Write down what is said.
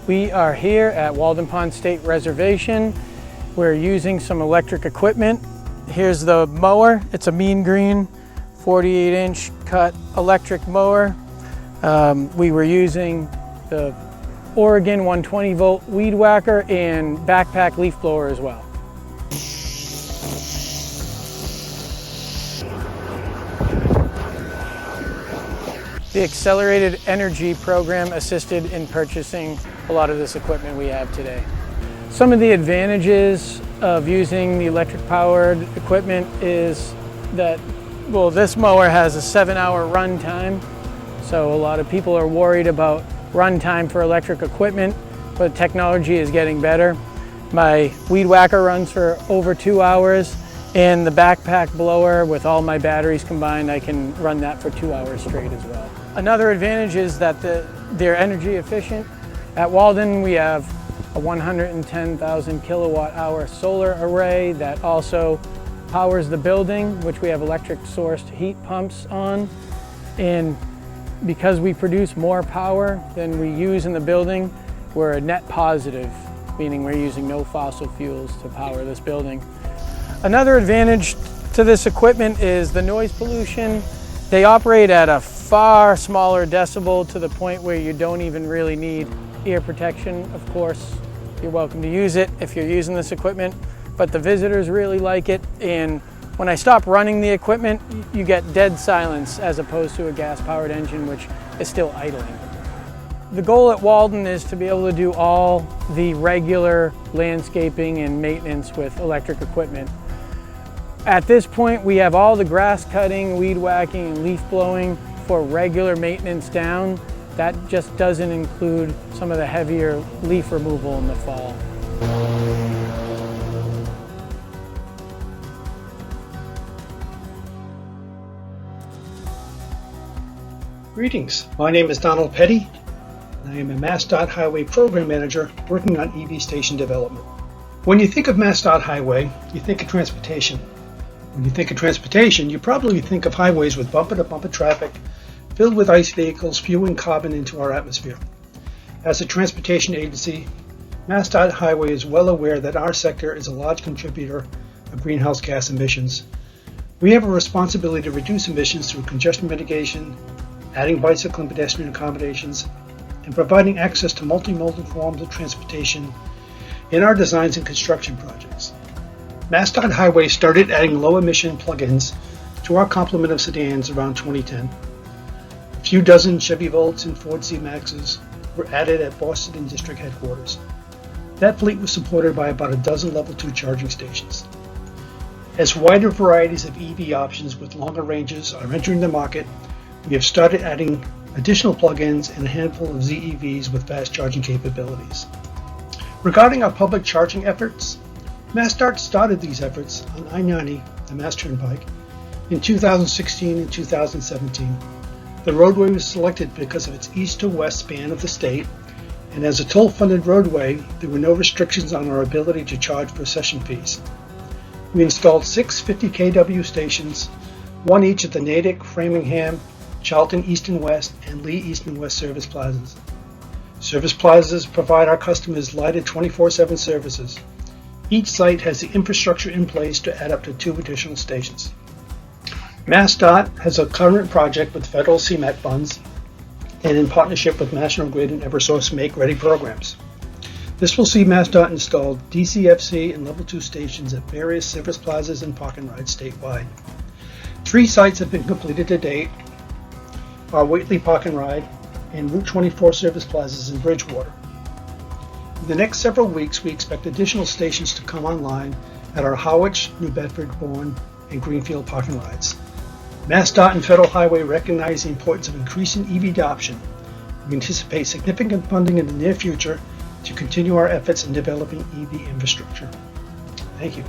We are here at Walden Pond State Reservation. We're using some electric equipment. Here's the mower. It's a mean green 48-inch cut electric mower. We were using the Oregon 120 volt weed whacker and backpack leaf blower as well. The Accelerated Energy program assisted in purchasing a lot of this equipment we have today. Some of the advantages of using the electric powered equipment is that, well, this mower has a 7-hour run time. So a lot of people are worried about run time for electric equipment, but technology is getting better. My weed whacker runs for over 2 hours, and the backpack blower, with all my batteries combined, I can run that for 2 hours straight as well. Another advantage is that they're energy efficient. At Walden, we have a 110,000 kilowatt hour solar array that also powers the building, which we have electric sourced heat pumps on. And because we produce more power than we use in the building, we're a net positive, meaning we're using no fossil fuels to power this building. Another advantage to this equipment is the noise pollution. They operate at a far smaller decibel to the point where you don't even really need ear protection. Of course, you're welcome to use it if you're using this equipment, but the visitors really like it. And when I stop running the equipment, you get dead silence as opposed to a gas-powered engine, which is still idling. The goal at Walden is to be able to do all the regular landscaping and maintenance with electric equipment. At this point, we have all the grass cutting, weed whacking, and leaf blowing for regular maintenance down. That just doesn't include some of the heavier leaf removal in the fall. Greetings, my name is Donald Petty, and I am a MassDOT Highway Program Manager working on EV station development. When you think of MassDOT Highway, you think of transportation. When you think of transportation, you probably think of highways with bumper-to-bumper traffic filled with ICE vehicles spewing carbon into our atmosphere. As a transportation agency, MassDOT Highway is well aware that our sector is a large contributor of greenhouse gas emissions. We have a responsibility to reduce emissions through congestion mitigation, adding bicycle and pedestrian accommodations, and providing access to multimodal forms of transportation in our designs and construction projects. MassDOT Highway started adding low-emission plug-ins to our complement of sedans around 2010. A few dozen Chevy Volts and Ford C-Maxes were added at Boston and District headquarters. That fleet was supported by about a dozen Level 2 charging stations. As wider varieties of EV options with longer ranges are entering the market, we have started adding additional plug-ins and a handful of ZEVs with fast charging capabilities. Regarding our public charging efforts, MassDOT started these efforts on I-90, the Mass Turnpike, in 2016 and 2017. The roadway was selected because of its east to west span of the state, and as a toll-funded roadway, there were no restrictions on our ability to charge for session fees. We installed 6 50 kW stations, one each at the Natick, Framingham, Charlton East and West, and Lee East and West service plazas. Service plazas provide our customers lighted 24/7 services. Each site has the infrastructure in place to add up to 2 additional stations. MassDOT has a current project with federal CMAQ funds and in partnership with National Grid and Eversource Make-Ready programs. This will see MassDOT install DCFC and Level 2 stations at various service plazas and park and rides statewide. 3 sites have been completed to date: our Whately Park and Ride and Route 24 service plazas in Bridgewater. In the next several weeks, we expect additional stations to come online at our Harwich, New Bedford, Bourne, and Greenfield park and rides. MassDOT and Federal Highway recognize the importance of increasing EV adoption. We anticipate significant funding in the near future to continue our efforts in developing EV infrastructure. Thank you.